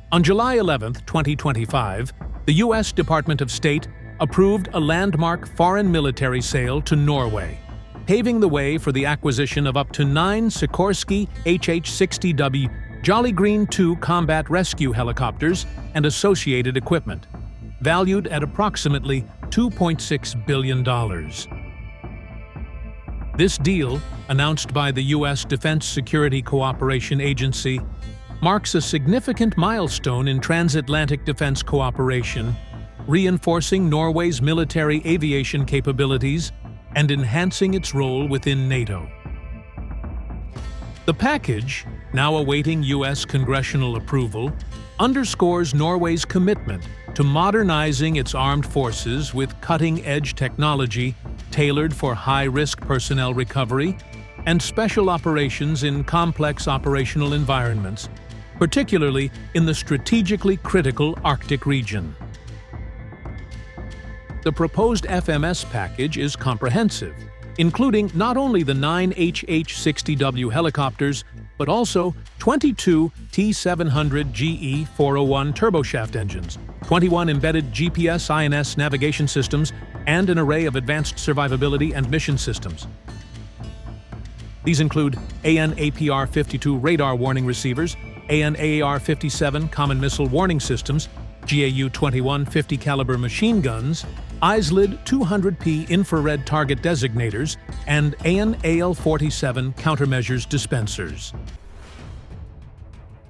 On July 11, 2025, the U.S. Department of State approved a landmark foreign military sale to Norway, paving the way for the acquisition of up to 9 Sikorsky HH-60W Jolly Green II combat rescue helicopters and associated equipment, valued at approximately $2.6 billion. This deal, announced by the U.S. Defense Security Cooperation Agency, marks a significant milestone in transatlantic defense cooperation, reinforcing Norway's military aviation capabilities and enhancing its role within NATO. The package, now awaiting U.S. congressional approval, underscores Norway's commitment to modernizing its armed forces with cutting-edge technology tailored for high-risk personnel recovery and special operations in complex operational environments, particularly in the strategically critical Arctic region. The proposed FMS package is comprehensive, including not only the 9 HH-60W helicopters, but also 22 T700 GE-401 turboshaft engines, 21 embedded GPS-INS navigation systems, and an array of advanced survivability and mission systems. These include AN/APR-52 radar warning receivers, AN/AAR-57 common missile warning systems, GAU-21 50 caliber machine guns, ISLD 200P infrared target designators, and AN/AL-47 countermeasures dispensers.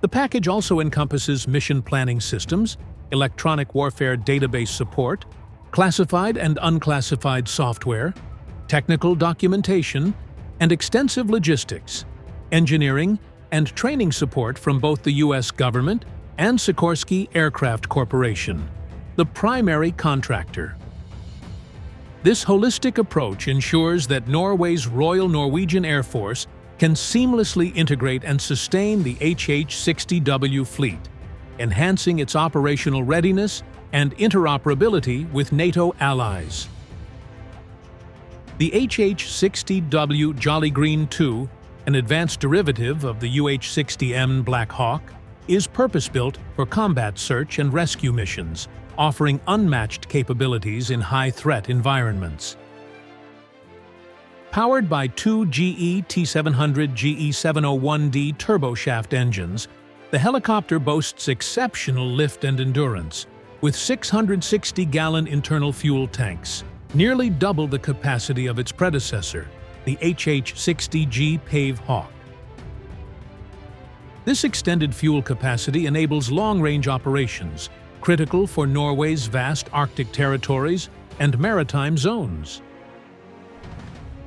The package also encompasses mission planning systems, electronic warfare database support, classified and unclassified software, technical documentation, and extensive logistics, engineering, and training support from both the U.S. government and Sikorsky Aircraft Corporation, the primary contractor. This holistic approach ensures that Norway's Royal Norwegian Air Force can seamlessly integrate and sustain the HH-60W fleet, enhancing its operational readiness and interoperability with NATO allies. The HH-60W Jolly Green II, an advanced derivative of the UH-60M Black Hawk, is purpose-built for combat search and rescue missions, offering unmatched capabilities in high-threat environments. Powered by 2 GE T700 GE701D turboshaft engines, the helicopter boasts exceptional lift and endurance, with 660-gallon internal fuel tanks, nearly double the capacity of its predecessor, the HH-60G Pave Hawk. This extended fuel capacity enables long-range operations, critical for Norway's vast Arctic territories and maritime zones.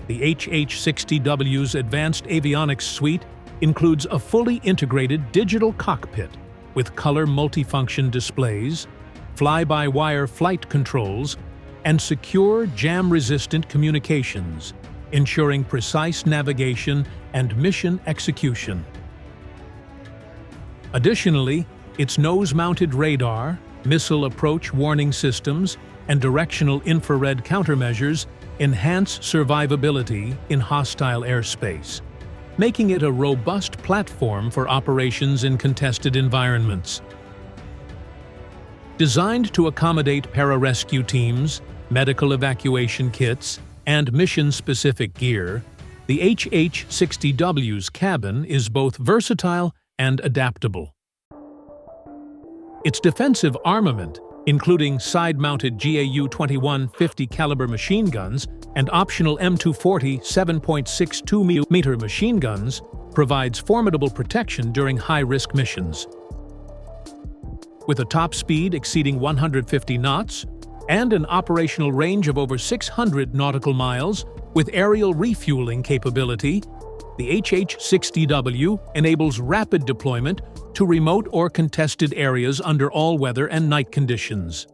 The HH-60W's advanced avionics suite includes a fully integrated digital cockpit with color multifunction displays, fly-by-wire flight controls, and secure jam-resistant communications, ensuring precise navigation and mission execution. Additionally, its nose-mounted radar, missile approach warning systems, and directional infrared countermeasures enhance survivability in hostile airspace, making it a robust platform for operations in contested environments. Designed to accommodate pararescue teams, medical evacuation kits, and mission-specific gear, the HH-60W's cabin is both versatile and adaptable. Its defensive armament, including side-mounted GAU-21 50 caliber machine guns and optional M240 7.62mm machine guns, provides formidable protection during high-risk missions. With a top speed exceeding 150 knots and an operational range of over 600 nautical miles with aerial refueling capability, the HH-60W enables rapid deployment to remote or contested areas under all weather and night conditions.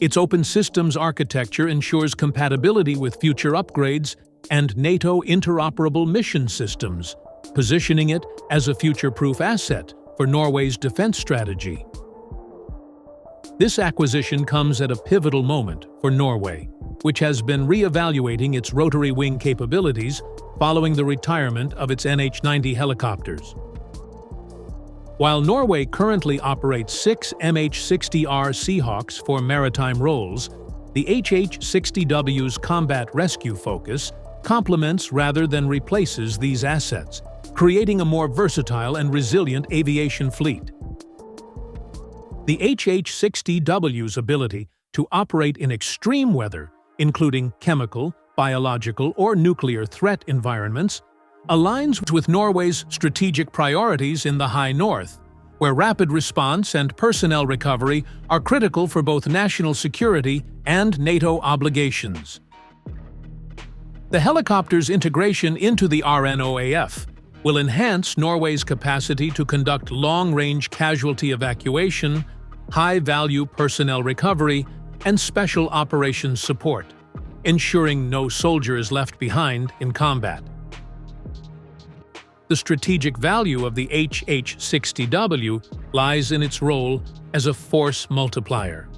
Its open systems architecture ensures compatibility with future upgrades and NATO interoperable mission systems, positioning it as a future-proof asset for Norway's defense strategy. This acquisition comes at a pivotal moment for Norway, which has been re-evaluating its rotary wing capabilities following the retirement of its NH-90 helicopters. While Norway currently operates 6 HH-60R Seahawks for maritime roles, the HH-60W's combat rescue focus complements rather than replaces these assets, creating a more versatile and resilient aviation fleet. The HH-60W's ability to operate in extreme weather, including chemical, biological, or nuclear threat environments, aligns with Norway's strategic priorities in the High North, where rapid response and personnel recovery are critical for both national security and NATO obligations. The helicopter's integration into the RNOAF will enhance Norway's capacity to conduct long-range casualty evacuation, high-value personnel recovery, and special operations support, ensuring no soldier is left behind in combat. The strategic value of the HH-60W lies in its role as a force multiplier.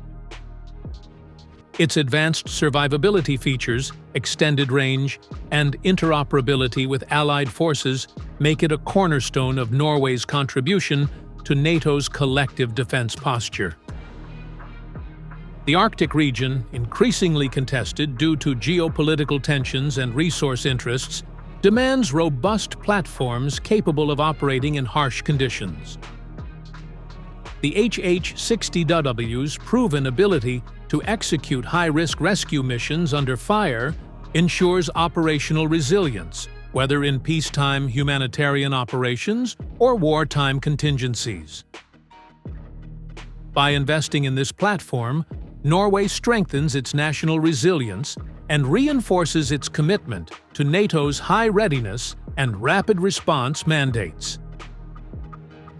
Its advanced survivability features, extended range, and interoperability with allied forces make it a cornerstone of Norway's contribution to NATO's collective defense posture. The Arctic region, increasingly contested due to geopolitical tensions and resource interests, demands robust platforms capable of operating in harsh conditions. The HH-60W's proven ability to execute high-risk rescue missions under fire ensures operational resilience, whether in peacetime humanitarian operations or wartime contingencies. By investing in this platform, Norway strengthens its national resilience and reinforces its commitment to NATO's high readiness and rapid response mandates.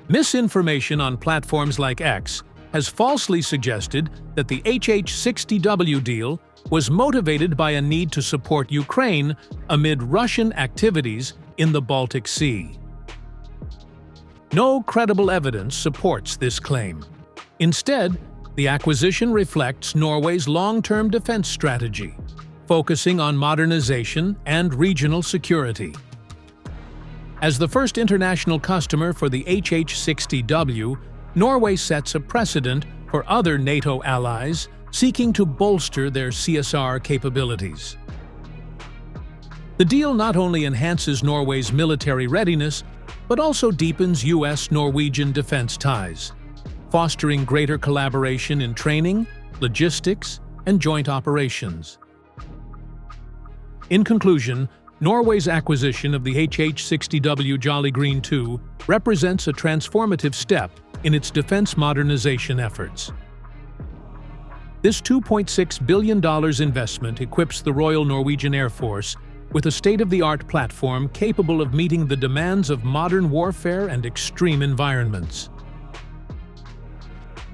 Misinformation on platforms like X has falsely suggested that the HH-60W deal was motivated by a need to support Ukraine amid Russian activities in the Baltic Sea. No credible evidence supports this claim. Instead, the acquisition reflects Norway's long-term defense strategy, focusing on modernization and regional security. As the first international customer for the HH-60W, Norway sets a precedent for other NATO allies seeking to bolster their CSR capabilities. The deal not only enhances Norway's military readiness, but also deepens U.S.-Norwegian defense ties, fostering greater collaboration in training, logistics, and joint operations. In conclusion, Norway's acquisition of the HH-60W Jolly Green II represents a transformative step in its defense modernization efforts. This $2.6 billion investment equips the Royal Norwegian Air Force with a state-of-the-art platform capable of meeting the demands of modern warfare and extreme environments.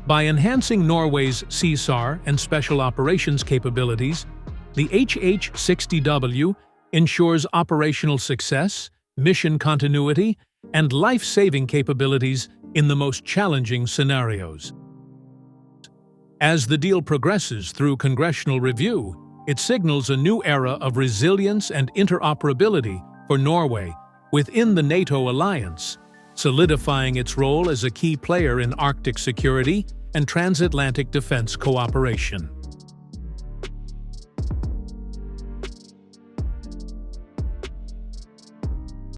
By enhancing Norway's CSAR and special operations capabilities, the HH-60W ensures operational success, mission continuity, and life-saving capabilities in the most challenging scenarios. As the deal progresses through congressional review, it signals a new era of resilience and interoperability for Norway within the NATO alliance, solidifying its role as a key player in Arctic security and transatlantic defense cooperation.